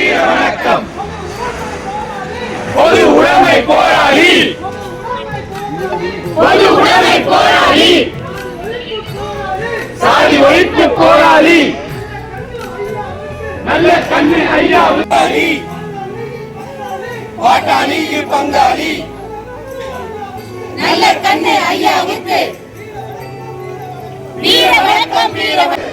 வீர வணக்கம். பொது உடைமை போராளி, பொது உடைமை போராளி, சாதி ஒழிப்பு போராளி, நல்ல கண்ணு ஐயா உதாரி, பாட்டாளிக்கு பங்காளி, நல்ல கண்ணு ஐயாவுக்கு வீர வணக்கம், வீர வணக்கம்.